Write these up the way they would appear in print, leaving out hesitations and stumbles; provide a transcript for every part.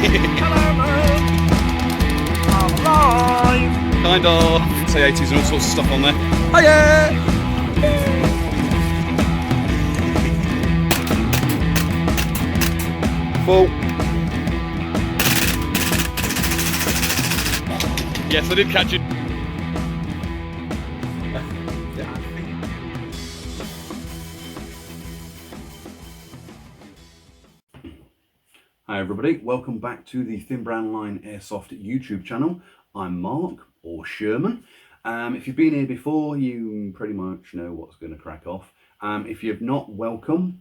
I'm alive. Kind of. Say 80s and all sorts of stuff on there. Hiya. Full. Yes, I did catch it. Hi everybody, welcome back to the Thin Brown Line Airsoft YouTube channel. I'm Mark, or Sherman. If you've been here before, you pretty much know what's going to crack off. If you've not, welcome.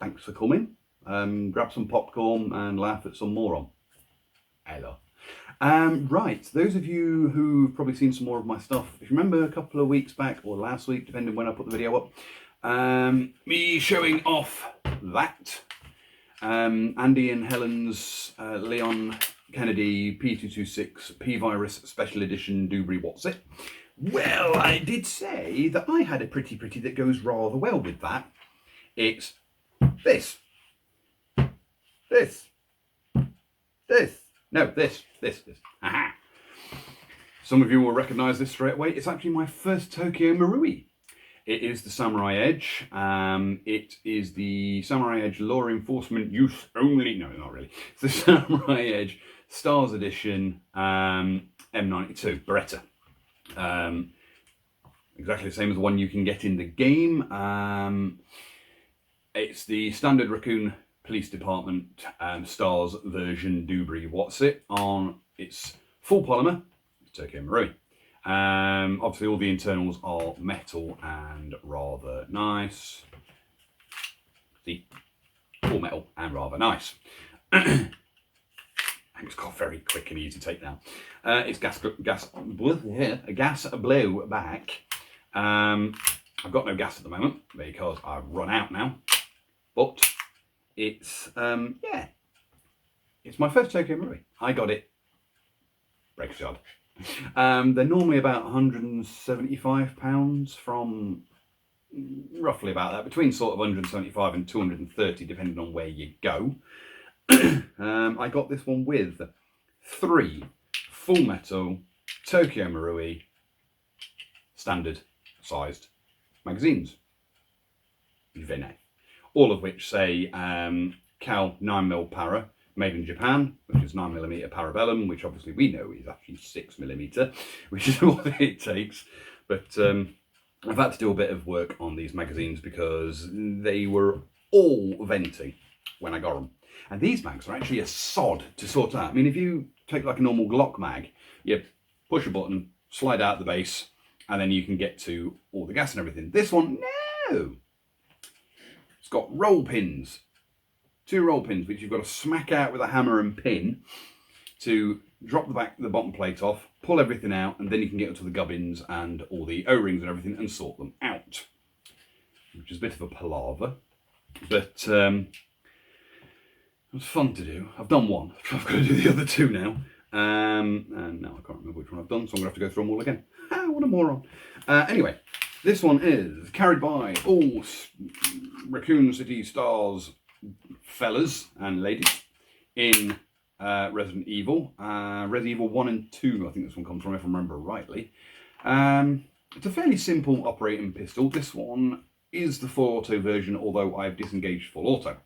Thanks for coming. Grab some popcorn and laugh at some moron. Hello. Right, those of you who've probably seen some more of my stuff, if you remember a couple of weeks back, or last week, depending when I put the video up, me showing off that. Andy and Helen's Leon Kennedy P226 P-Virus Special Edition Dubry What's It? Well, I did say that I had a pretty that goes rather well with that. It's this. Aha. Some of you will recognise this straight away. It's actually my first Tokyo Marui. It is the Samurai Edge. It is the Samurai Edge Law Enforcement Use Only. No, not really. It's the Samurai Edge S.T.A.R.S edition M92 Beretta. Exactly the same as the one you can get in the game. It's the standard Raccoon Police Department S.T.A.R.S version Dubry What's It on its full polymer Tokyo Marui. Obviously all the internals are metal and rather nice. See, all metal and rather nice. And it's got very quick and easy to take down. It's a gas blow back. I've got no gas at the moment because I've run out now. But it's yeah, it's my first Tokyo Marui. I got it. Breaks yard. They're normally about £175 from roughly about that, between sort of 175 and 230 depending on where you go. I got this one with 3 full metal Tokyo Marui standard sized magazines, Vene, all of which say Cal 9mm para, made in Japan, which is 9mm Parabellum, which obviously we know is actually 6mm, which is what it takes. But I've had to do a bit of work on these magazines because they were all venting when I got them. And these mags are actually a sod to sort out. I mean, if you take like a normal Glock mag, you push a button, slide out the base, and then you can get to all the gas and everything. This one, no! It's got roll pins. 2 roll pins, which you've got to smack out with a hammer and pin to drop the bottom plate off, pull everything out, and then you can get into the gubbins and all the O-rings and everything and sort them out. Which is a bit of a palaver, but it was fun to do. I've done one. I've got to do the other 2 now. And now I can't remember which one I've done, so I'm going to have to go through them all again. What a moron. Anyway, this one is carried by all Raccoon City S.T.A.R.S fellas and ladies in Resident Evil. Resident Evil 1 and 2, I think this one comes from, if I remember rightly. It's a fairly simple operating pistol. This one is the full auto version, although I've disengaged full auto.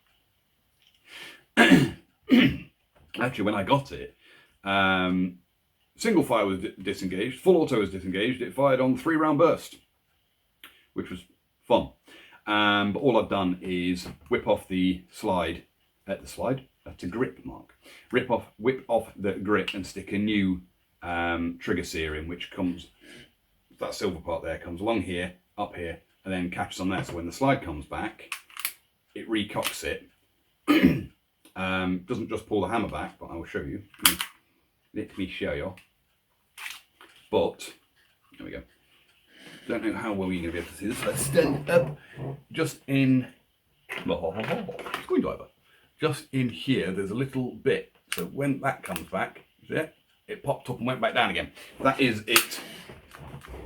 Actually, when I got it, single fire was disengaged, full auto was disengaged. It fired on 3-round burst, which was fun. But all I've done is whip off the slide, that's a grip mark. Whip off the grip and stick a new trigger sear in, which comes, that silver part there comes along here, up here, and then catches on there. So when the slide comes back, it recocks it. Doesn't just pull the hammer back, but I will show you. Let me show you. But, there we go. Don't know how well you're going to be able to see this. Let's stand up just in, screwdriver. Just in here, there's a little bit. So when that comes back, see it? It popped up and went back down again. That is it.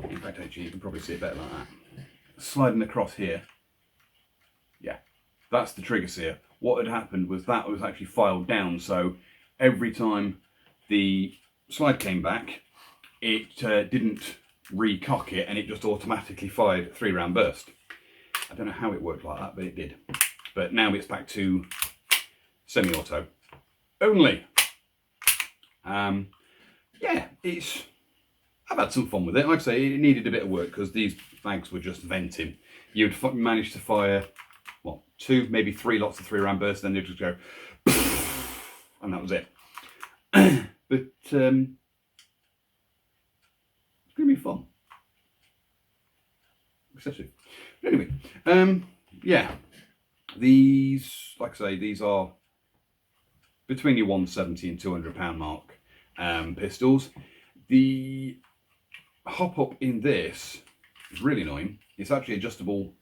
In fact, actually, you can probably see it better like that. Sliding across here. Yeah, that's the trigger sear. What had happened was that was actually filed down, so every time the slide came back, it didn't recock it, and it just automatically fired 3-round burst. I don't know how it worked like that, but it did. But now it's back to semi-auto only. Yeah, I've had some fun with it. Like I say, it needed a bit of work because these mags were just venting. You'd manage to fire, what, 2, maybe 3 lots of 3-round bursts, then they'd just go, and that was it. But it's going to be fun. Excessive. But anyway, yeah, these, like I say, these are between your 170 and 200 pound mark pistols. The hop up in this is really annoying. It's actually adjustable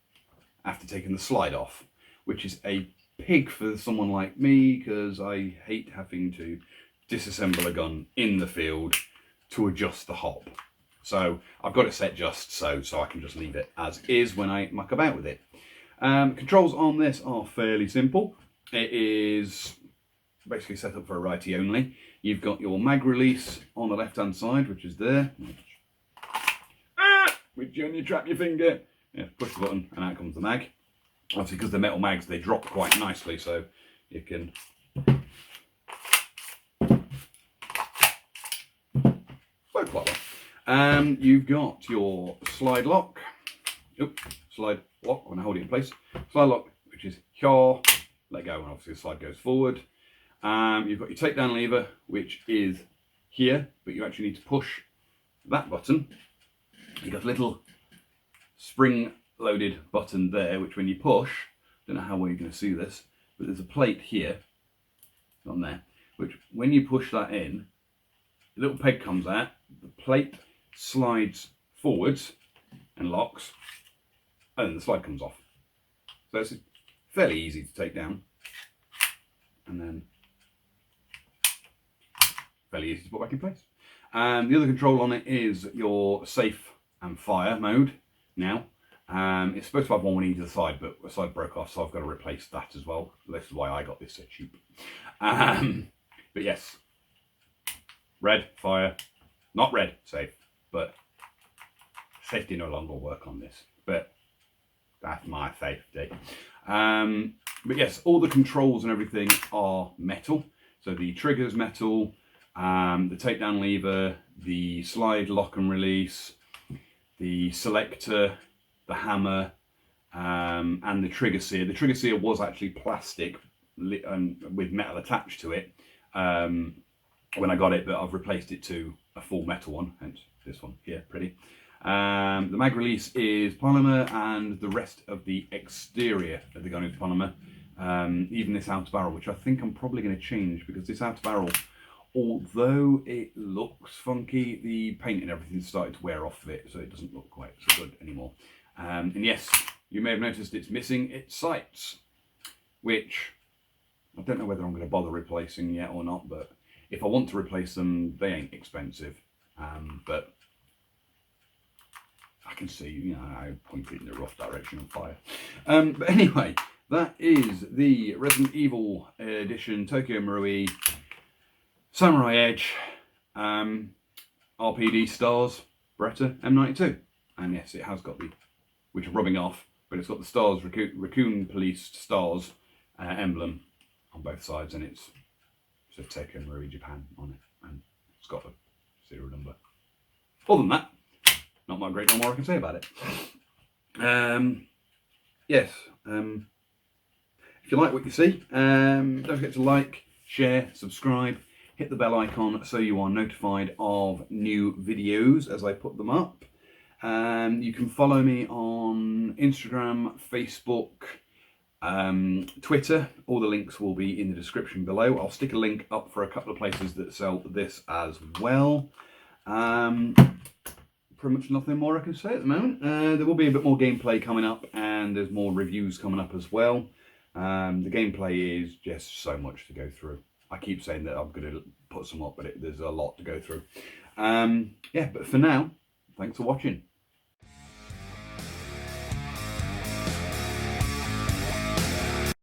after taking the slide off, which is a pig for someone like me, because I hate having to disassemble a gun in the field to adjust the hop. So I've got it set just so I can just leave it as is when I muck about with it. Controls on this are fairly simple. It is basically set up for a righty only. You've got your mag release on the left hand side, which is there. Which you only trap your finger. Yeah, push the button and out comes the mag. Obviously, because they're metal mags, they drop quite nicely, so you can work quite well. You've got your slide lock. Slide lock when I hold it in place. Slide lock, which is here, let go, and obviously the slide goes forward. You've got your takedown lever, which is here, but you actually need to push that button. You've got a little spring-loaded button there, which when you push, don't know how well you're going to see this, but there's a plate here, on there, which when you push that in, the little peg comes out, the plate slides forwards and locks, and then the slide comes off. So it's fairly easy to take down, and then fairly easy to put back in place. The other control on it is your safe and fire mode now. It's supposed to have one on either side, but the side broke off, so I've got to replace that as well. This is why I got this so cheap. But yes, red, fire, not red, safe, but safety no longer work on this, but that's my safety. But yes, all the controls and everything are metal. So the trigger's metal, the takedown lever, the slide lock and release, the selector, the hammer, and the trigger sear. The trigger sear was actually plastic with metal attached to it when I got it, but I've replaced it to a full metal one, hence this one here, pretty. The mag release is polymer, and the rest of the exterior of the gun is polymer. Even this outer barrel, which I think I'm probably going to change, because this outer barrel, although it looks funky, the paint and everything's started to wear off of it, so it doesn't look quite so good anymore. And yes, you may have noticed it's missing its sights, which I don't know whether I'm going to bother replacing yet or not, but if I want to replace them, they ain't expensive. But I can see, you know, I pointed in the rough direction of fire. But anyway, that is the Resident Evil Edition Tokyo Marui Samurai Edge RPD S.T.A.R.S Beretta M92. And yes, it has got the, which are rubbing off, but it's got the S.T.A.R.S Raccoon Police S.T.A.R.S emblem on both sides, and it's says Tokyo Marui Japan on it, and it's got a serial number. Other than that, not my great deal more I can say about it. Yes, if you like what you see, don't forget to like, share, subscribe, hit the bell icon so you are notified of new videos as I put them up. You can follow me on Instagram, Facebook, Twitter. All the links will be in the description below. I'll stick a link up for a couple of places that sell this as well. Pretty much nothing more I can say at the moment. There will be a bit more gameplay coming up, and there's more reviews coming up as well. The gameplay is just so much to go through. I keep saying that I'm going to put some up, but there's a lot to go through. Yeah, but for now, thanks for watching.